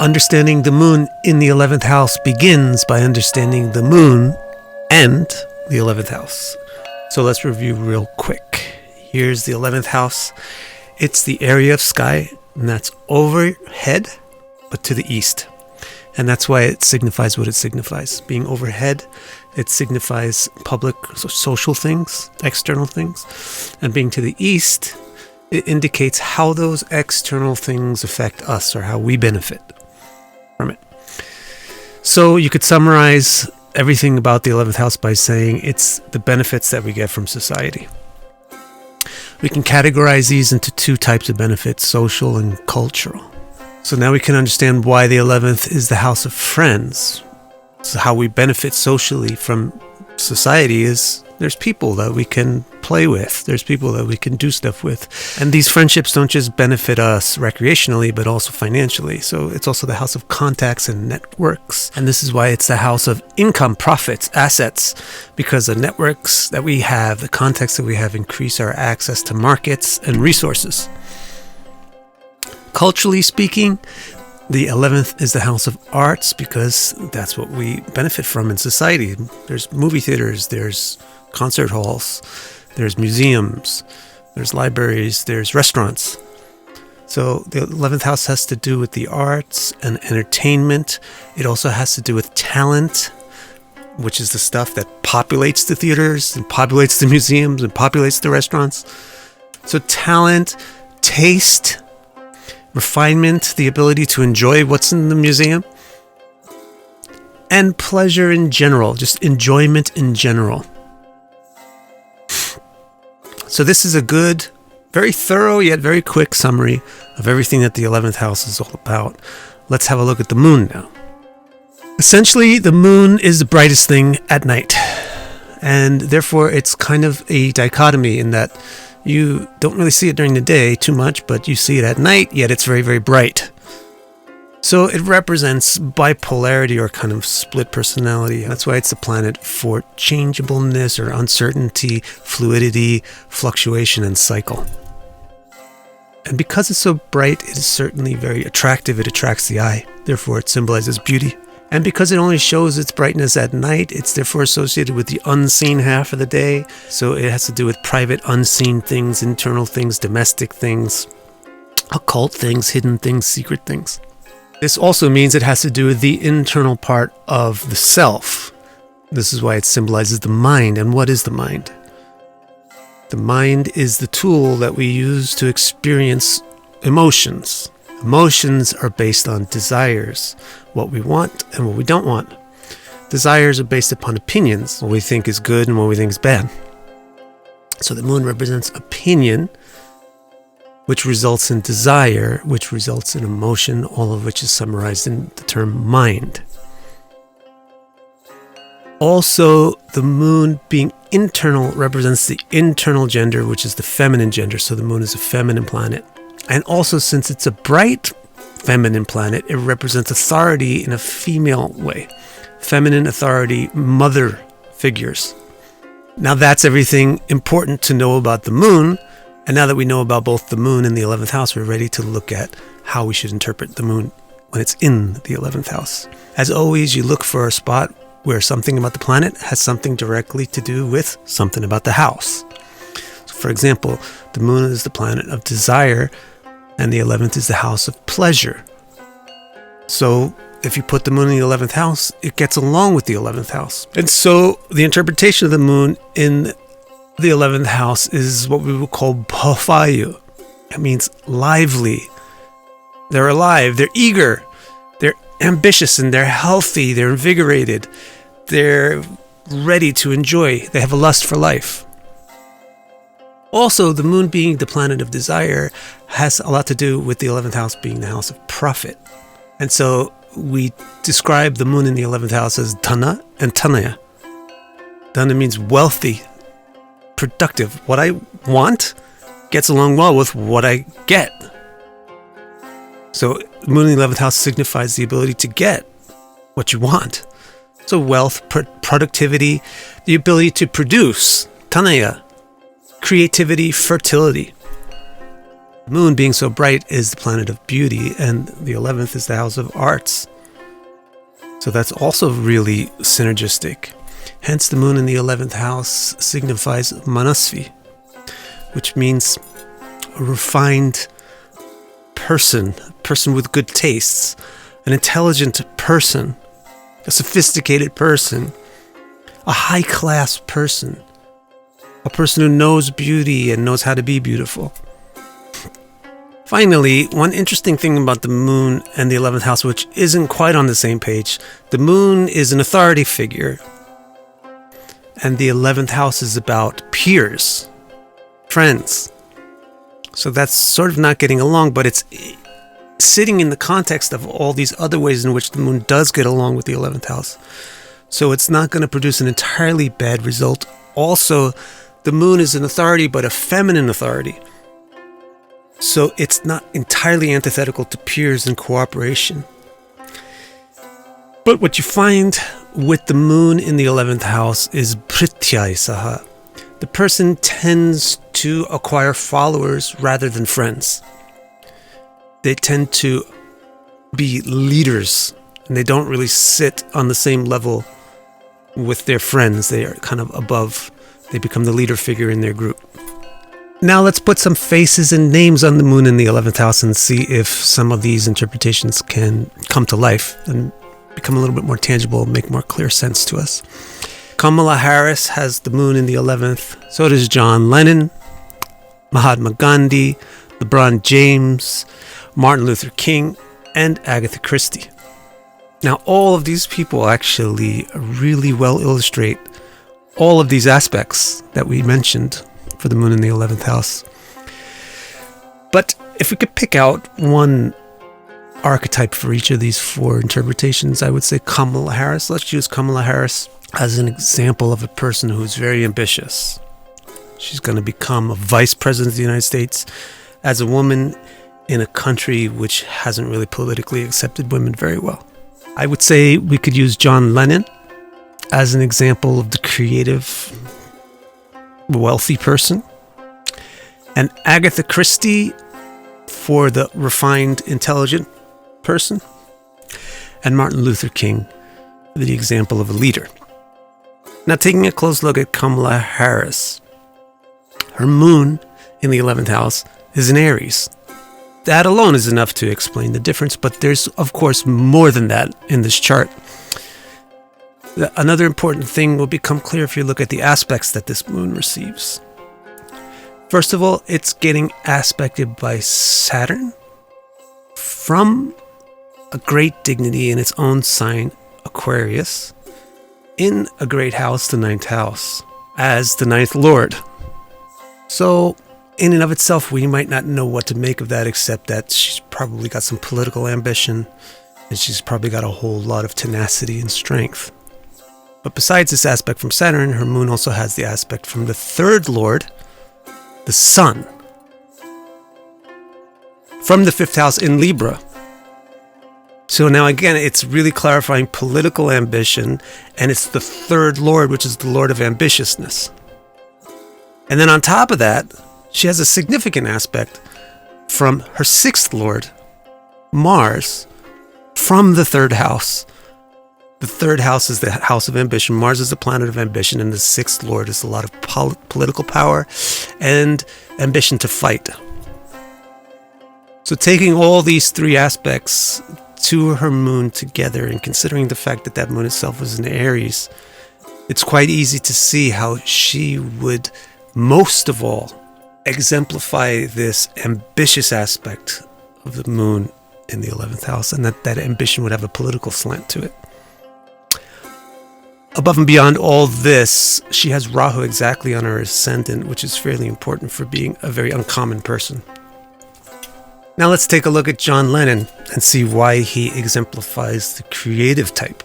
Understanding the moon in the 11th house begins by understanding the moon and the 11th house. So let's review real quick. Here's the 11th house. It's the area of sky, and that's overhead, but to the east. And that's why it signifies what it signifies. Being overhead, it signifies public, social things, external things. And being to the east, it indicates how those external things affect us or how we benefit from it. So you could summarize everything about the 11th house by saying it's the benefits that we get from society. We can categorize these into two types of benefits, social and cultural. So now we can understand why the 11th is the house of friends. So how we benefit socially from society is there's people that we can play with. There's people that we can do stuff with. And these friendships don't just benefit us recreationally, but also financially. So it's also the house of contacts and networks. And this is why it's the house of income, profits, assets, because the networks that we have, the contacts that we have increase our access to markets and resources. Culturally speaking, the 11th is the house of arts because that's what we benefit from in society. There's movie theaters, there's concert halls, there's museums, there's libraries, there's restaurants. So the 11th house has to do with the arts and entertainment. It also has to do with talent, which is the stuff that populates the theaters and populates the museums and populates the restaurants. So talent, taste, refinement, the ability to enjoy what's in the museum, and pleasure in general, just enjoyment in general. So this is a good, very thorough yet very quick summary of everything that the 11th house is all about. Let's have a look at the moon now. Essentially, the moon is the brightest thing at night, and therefore it's kind of a dichotomy in that you don't really see it during the day too much, but you see it at night, yet it's very, very bright. So it represents bipolarity or kind of split personality. That's why it's the planet for changeableness or uncertainty, fluidity, fluctuation, and cycle. And because it's so bright, it is certainly very attractive. It attracts the eye. Therefore, it symbolizes beauty. And because it only shows its brightness at night, it's therefore associated with the unseen half of the day. So it has to do with private, unseen things, internal things, domestic things, occult things, hidden things, secret things. This also means it has to do with the internal part of the self. This is why it symbolizes the mind. And what is the mind? The mind is the tool that we use to experience emotions. Emotions are based on desires, what we want and what we don't want. Desires are based upon opinions, what we think is good and what we think is bad. So the moon represents opinion, which results in desire, which results in emotion, all of which is summarized in the term mind. Also, the moon being internal represents the internal gender, which is the feminine gender. So the moon is a feminine planet. And also, since it's a bright feminine planet, it represents authority in a female way. Feminine authority, mother figures. Now that's everything important to know about the moon. And now that we know about both the moon and the 11th house, we're ready to look at how we should interpret the moon when it's in the 11th house. As always, you look for a spot where something about the planet has something directly to do with something about the house. So for example, the moon is the planet of desire, and the 11th is the house of pleasure. So if you put the moon in the 11th house, it gets along with the 11th house. And so the interpretation of the moon in the 11th house is what we would call bhavayu. It means lively. They're alive, they're eager, they're ambitious, and they're healthy, they're invigorated, they're ready to enjoy, they have a lust for life. Also, the moon being the planet of desire has a lot to do with the 11th house being the house of profit. And so we describe the moon in the 11th house as dhana and tanaya. Dhana means wealthy, productive. What I want gets along well with what I get. So the moon in the 11th house signifies the ability to get what you want. So wealth, productivity, the ability to produce, tanaya, creativity, fertility. The moon, being so bright, is the planet of beauty, and the 11th is the house of arts. So that's also really synergistic. Hence, the moon in the 11th house signifies manasvi, which means a refined person, a person with good tastes, an intelligent person, a sophisticated person, a high-class person, a person who knows beauty and knows how to be beautiful. Finally, one interesting thing about the moon and the 11th house, which isn't quite on the same page, the moon is an authority figure, and the 11th house is about peers, friends. So that's sort of not getting along, but it's sitting in the context of all these other ways in which the moon does get along with the 11th house. So it's not going to produce an entirely bad result. Also, the moon is an authority, but a feminine authority. So it's not entirely antithetical to peers and cooperation. But what you find with the moon in the 11th house is prityasaha. The person tends to acquire followers rather than friends. They tend to be leaders, and they don't really sit on the same level with their friends. They are kind of above. They become the leader figure in their group. Now let's put some faces and names on the moon in the 11th house and see if some of these interpretations can come to life and become a little bit more tangible, make more clear sense to us. Kamala Harris has the moon in the 11th. So does John Lennon, Mahatma Gandhi, LeBron James, Martin Luther King, and Agatha Cristie. Now all of these people actually really well illustrate all of these aspects that we mentioned for the moon in the 11th house. But if we could pick out one archetype for each of these four interpretations, I would say Kamala Harris. Let's use Kamala Harris as an example of a person who's very ambitious. She's going to become a vice president of the United States as a woman in a country which hasn't really politically accepted women very well. I would say we could use John Lennon as an example of the creative, wealthy person, and Agatha Cristie for the refined, intelligent person, and Martin Luther King for the example of a leader. Now, taking a close look at Kamala Harris, her moon in the 11th house is in Aries. That alone is enough to explain the difference, but there's, of course, more than that in this chart. Another important thing will become clear if you look at the aspects that this moon receives. First of all, it's getting aspected by Saturn from a great dignity in its own sign, Aquarius, in a great house, the 9th house, as the 9th lord. So, in and of itself, we might not know what to make of that, except that she's probably got some political ambition, and she's probably got a whole lot of tenacity and strength. But besides this aspect from Saturn, her moon also has the aspect from the 3rd lord, the sun, from the 5th house in Libra. So now again, it's really clarifying political ambition, and it's the 3rd lord, which is the lord of ambitiousness. And then on top of that, she has a significant aspect from her 6th lord, Mars, from the 3rd house. The 3rd house is the house of ambition. Mars is the planet of ambition, and the 6th lord is a lot of political power and ambition to fight. So taking all these three aspects to her moon together, and considering the fact that that moon itself was in Aries, it's quite easy to see how she would most of all exemplify this ambitious aspect of the moon in the 11th house, and that ambition would have a political slant to it. Above and beyond all this, she has Rahu exactly on her ascendant, which is fairly important for being a very uncommon person. Now let's take a look at John Lennon and see why he exemplifies the creative type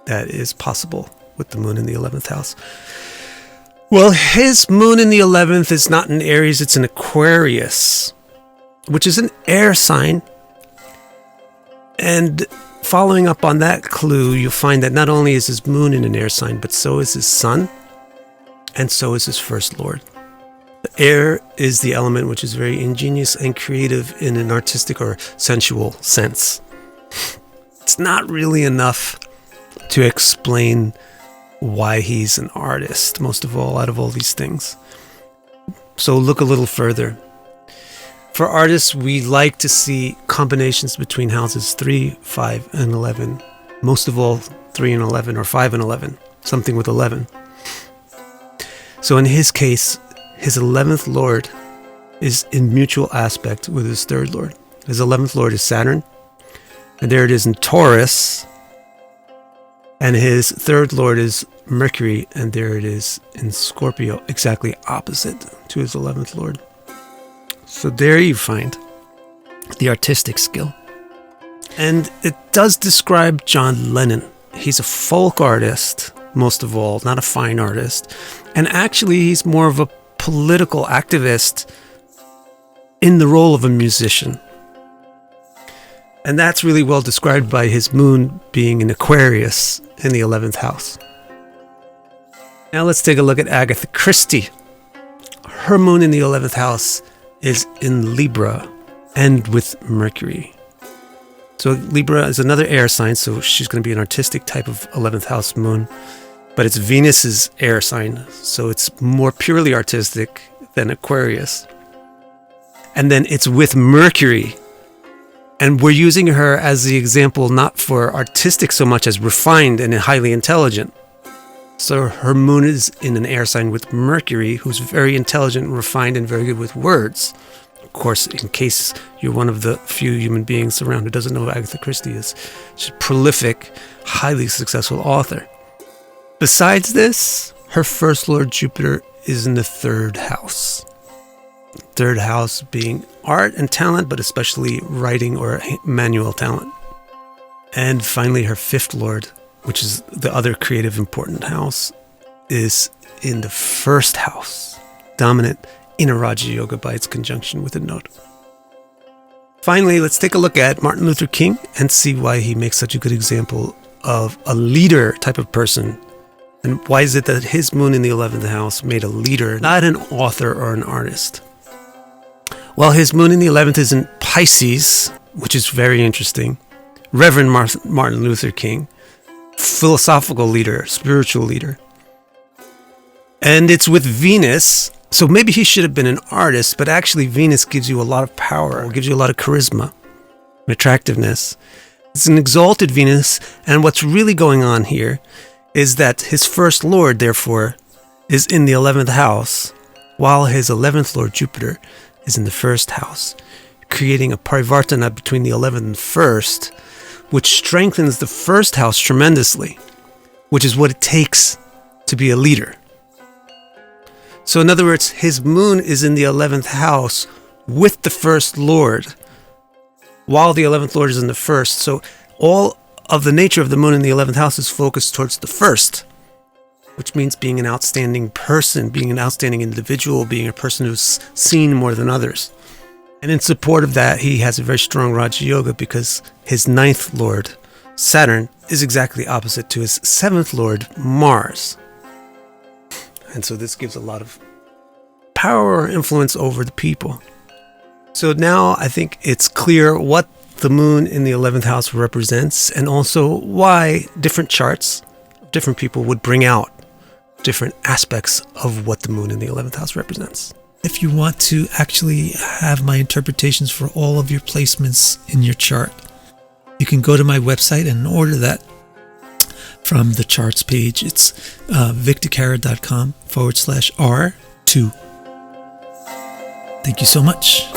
that is possible with the moon in the 11th house. Well, his moon in the 11th is not in Aries, it's in Aquarius, which is an air sign. And following up on that clue, you'll find that not only is his moon in an air sign, but so is his sun, and so is his first lord. Air is the element which is very ingenious and creative in an artistic or sensual sense. It's not really enough to explain why he's an artist, most of all, out of all these things. So look a little further. For artists, we like to see combinations between houses 3, 5, and 11. Most of all, 3 and 11, or 5 and 11, something with 11. So in his case, his 11th lord is in mutual aspect with his 3rd lord. His 11th lord is Saturn, and there it is in Taurus. And his 3rd lord is Mercury, and there it is in Scorpio, exactly opposite to his 11th lord. So there you find the artistic skill. And it does describe John Lennon. He's a folk artist, most of all, not a fine artist. And actually, he's more of a political activist in the role of a musician. And that's really well described by his moon being in Aquarius in the 11th house. Now let's take a look at Agatha Cristie. Her moon in the 11th house is in Libra and with Mercury. So Libra is another air sign, so she's going to be an artistic type of 11th house moon. But it's Venus's air sign, so it's more purely artistic than Aquarius. And then it's with Mercury. And we're using her as the example not for artistic so much as refined and highly intelligent. So her moon is in an air sign with Mercury, who's very intelligent, refined, and very good with words. Of course, in case you're one of the few human beings around who doesn't know who Agatha Cristie is, she's a prolific, highly successful author. Besides this, her 1st lord Jupiter is in the 3rd house. 3rd house being art and talent, but especially writing or manual talent. And finally, her 5th lord, which is the other creative important house, is in the 1st house, dominant in a Raja Yoga by its conjunction with a node. Finally, let's take a look at Martin Luther King and see why he makes such a good example of a leader type of person. And why is it that his moon in the 11th house made a leader, not an author or an artist? Well, his moon in the 11th is in Pisces, which is very interesting. Reverend Martin Luther King, philosophical leader, spiritual leader. And it's with Venus, so maybe he should have been an artist, but actually Venus gives you a lot of power, gives you a lot of charisma and attractiveness. It's an exalted Venus, and what's really going on here is that his 1st lord, therefore, is in the 11th house, while his 11th lord, Jupiter, is in the 1st house, creating a parivartana between the 11th and 1st, which strengthens the 1st house tremendously, which is what it takes to be a leader. So in other words, his moon is in the 11th house with the 1st lord, while the 11th lord is in the 1st. So all of the nature of the moon in the 11th house is focused towards the 1st, which means being an outstanding person, being an outstanding individual, being a person who's seen more than others. And in support of that, he has a very strong Raja Yoga because his 9th lord, Saturn, is exactly opposite to his 7th lord, Mars. And so this gives a lot of power or influence over the people. So now I think it's clear what the moon in the 11th house represents, and also why different charts of different people would bring out different aspects of what the moon in the 11th house represents. If you want to actually have my interpretations for all of your placements in your chart, you can go to my website and order that from the charts page. It's victorcara.com/R2. Thank you so much.